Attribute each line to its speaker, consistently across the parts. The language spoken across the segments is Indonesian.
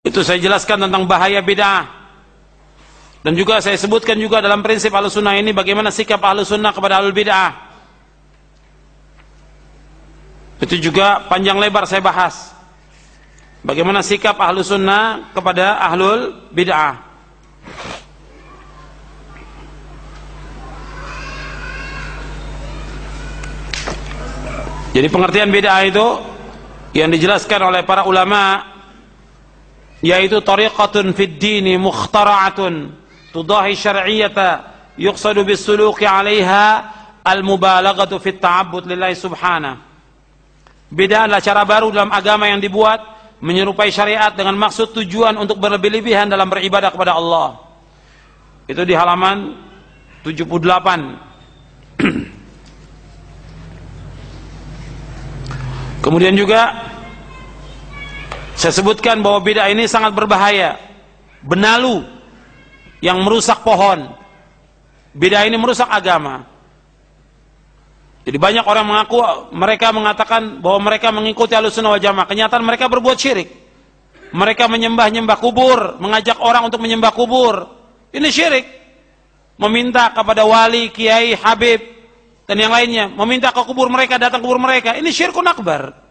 Speaker 1: Itu saya jelaskan tentang bahaya bid'ah. Dan juga saya sebutkan juga dalam prinsip Ahlussunnah ini bagaimana sikap Ahlussunnah kepada ahlul bid'ah. Itu juga panjang lebar saya bahas. Bagaimana sikap Ahlussunnah kepada ahlul bid'ah. Jadi pengertian bid'ah itu yang dijelaskan oleh para ulama yaitu tariqatun fid dini mukhtara'atun tudahi syar'iyyata yuqsadu bis-suluki 'alaiha al-mubalaghatu fit ta'abbud lillahi subhanahu. Bid'ah adalah cara baru dalam agama yang dibuat menyerupai syariat dengan maksud tujuan untuk berlebih-lebihan dalam beribadah kepada Allah. Itu di halaman 78. Kemudian juga saya sebutkan bahwa bid'ah ini sangat berbahaya. Benalu yang merusak pohon. Bid'ah ini merusak agama. Jadi banyak orang mengaku, mereka mengatakan bahwa mereka mengikuti Ahlussunnah wal Jamaah. Kenyataan mereka berbuat syirik. Mereka menyembah-nyembah kubur, mengajak orang untuk menyembah kubur. Ini syirik. Meminta kepada wali, kiai, habib, dan yang lainnya. Meminta ke kubur mereka, datang ke kubur mereka. Ini syirkun akbar.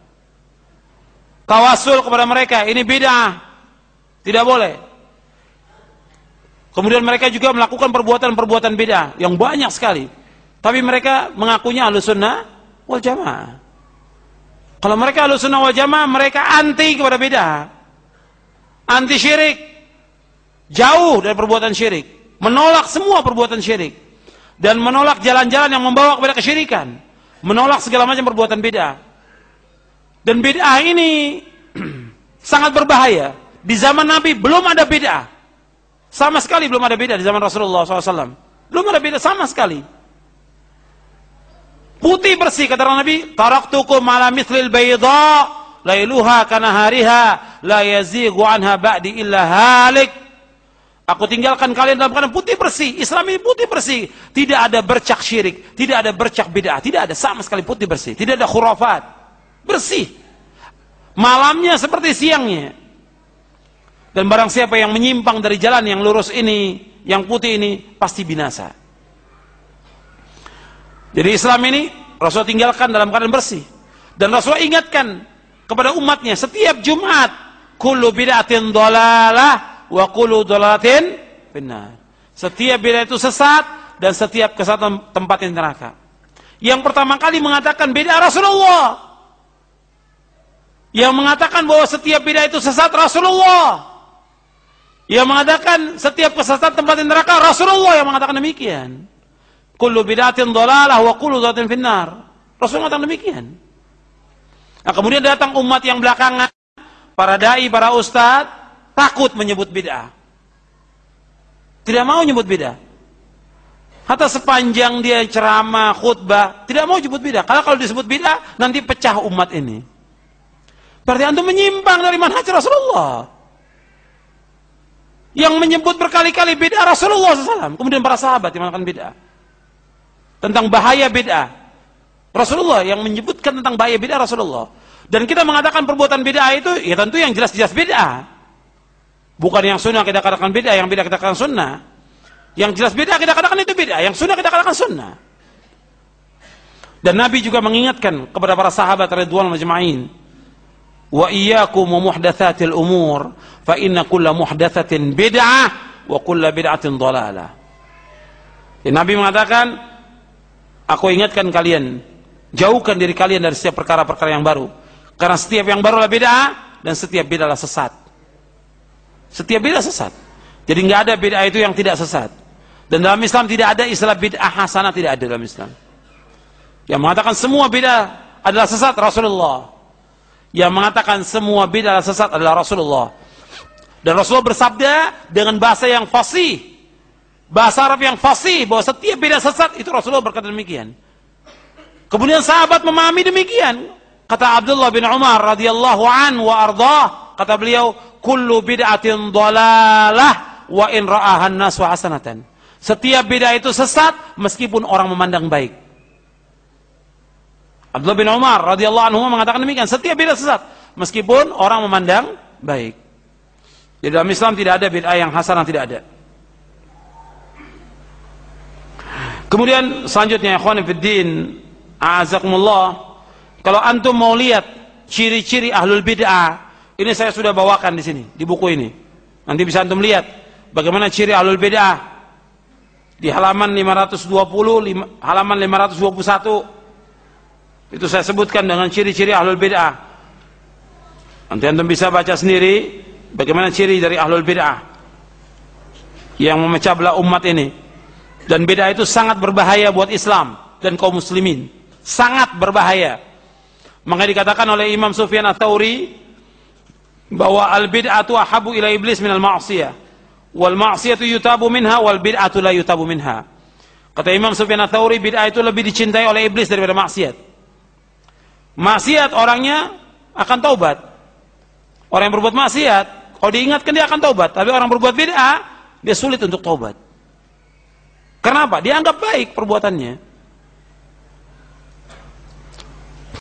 Speaker 1: Tawasul kepada mereka. Ini bid'ah. Tidak boleh. Kemudian mereka juga melakukan perbuatan-perbuatan bid'ah. Yang banyak sekali. Tapi mereka mengakunya Ahlussunnah wal Jamaah. Kalau mereka Ahlussunnah wal Jamaah, mereka anti kepada bid'ah. Anti syirik. Jauh dari perbuatan syirik. Menolak semua perbuatan syirik. Dan menolak jalan-jalan yang membawa kepada kesyirikan. Menolak segala macam perbuatan bid'ah. Dan bid'ah ini sangat berbahaya. Di zaman Nabi belum ada bid'ah. Sama sekali belum ada bid'ah di zaman Rasulullah SAW. Belum ada bid'ah sama sekali. Putih bersih kata Nabi, taraktukum ala mithlil bayda lailuha kanahariha la yazighu anha ba'di illa halik. Aku tinggalkan kalian dalam keadaan putih bersih. Islam ini putih bersih. Tidak ada bercak syirik, tidak ada bercak bid'ah, tidak ada, sama sekali putih bersih. Tidak ada khurafat. Bersih. Malamnya seperti siangnya. Dan barang siapa yang menyimpang dari jalan yang lurus ini, yang putih ini, pasti binasa. Jadi Islam ini Rasul tinggalkan dalam keadaan bersih. Dan Rasul ingatkan kepada umatnya setiap Jumat, kullu bid'atin dhalalah wa kullu dhalalatin finnar. Setiap bid'ah itu sesat dan setiap kesesatan tempat di neraka. Yang pertama kali mengatakan bid'ah Rasulullah. Yang mengatakan bahwa setiap bid'ah itu sesat Rasulullah. Yang mengatakan setiap kesesatan tempat di neraka Rasulullah yang mengatakan demikian. Kullu bid'atin dhalalah wa kullu dhalatin finnar. Rasul mengatakan demikian. Nah, kemudian datang umat yang belakangan, para dai, para ustadz takut menyebut bid'ah. Tidak mau menyebut bid'ah. Hatta sepanjang dia ceramah, khutbah, tidak mau menyebut bid'ah. Karena kalau disebut bid'ah nanti pecah umat ini. Berarti antum menyimpang dari manhaj Rasulullah. Yang menyebut berkali-kali bid'ah Rasulullah SAW. Kemudian para sahabat yang melakukan bid'ah. Tentang bahaya bid'ah. Rasulullah yang menyebutkan tentang bahaya bid'ah Rasulullah. Dan kita mengatakan perbuatan bid'ah itu, ya tentu yang jelas-jelas bid'ah. Bukan yang sunnah kita katakan bid'ah, yang bid'ah kita katakan sunnah. Yang jelas bid'ah kita katakan itu bid'ah, yang sunnah kita katakan sunnah. Dan Nabi juga mengingatkan kepada para sahabat radhiyallahu majma'in, wa iyyakum wa muhdatsatil umur, fa inna kulla muhdatsatin bid'ah wa kulla bid'atin dhalalah. Nabi mengatakan, aku ingatkan kalian, jauhkan diri kalian dari setiap perkara-perkara yang baru. Karena setiap yang baru adalah bid'ah dan setiap bid'ah adalah sesat. Setiap bid'ah sesat. Jadi nggak ada bid'ah itu yang tidak sesat. Dan dalam Islam tidak ada istilah bid'ah hasanah, tidak ada dalam Islam. Yang mengatakan semua bid'ah adalah sesat Rasulullah. Yang mengatakan semua bid'ah adalah sesat adalah Rasulullah. Dan Rasulullah bersabda dengan bahasa yang fasih. Bahasa Arab yang fasih bahwa setiap bid'ah sesat, itu Rasulullah berkata demikian. Kemudian sahabat memahami demikian. Kata Abdullah bin Umar radhiyallahu anhu wa ardhah, kata beliau, kullu bid'atin dhalalah wa in ra'ahan nasu hasanatan. Setiap bid'ah itu sesat meskipun orang memandang baik. Abdullah bin Umar radhiyallahu anhu mengatakan demikian, setiap bid'ah sesat meskipun orang memandang baik. Di dalam Islam tidak ada bid'ah yang hasanah, tidak ada. Kemudian selanjutnya, ikhwan fiddin, a'azakumullah, kalau antum mau lihat ciri-ciri ahlul bid'ah, ini saya sudah bawakan di sini, di buku ini. Nanti bisa antum lihat bagaimana ciri ahlul bid'ah di halaman 520, halaman 521. Itu saya sebutkan dengan ciri-ciri ahlul bid'ah. Nanti antum bisa baca sendiri bagaimana ciri dari ahlul bid'ah yang memecah belah umat ini. Dan bid'ah itu sangat berbahaya buat Islam dan kaum muslimin, sangat berbahaya. Maka dikatakan oleh Imam Sufyan Ats-Tsauri bahwa al-bid'atu ahabu ila iblis minal ma'siyah, wal ma'siyatu yutabu minha wal bid'atu la yutabu minha. Kata Imam Sufyan Ats-Tsauri, bid'ah itu lebih dicintai oleh iblis daripada maksiat. Maksiat orangnya akan taubat. Orang yang berbuat maksiat, kalau diingatkan dia akan taubat. Tapi orang berbuat bid'ah, dia sulit untuk taubat. Kenapa? Dia anggap baik perbuatannya.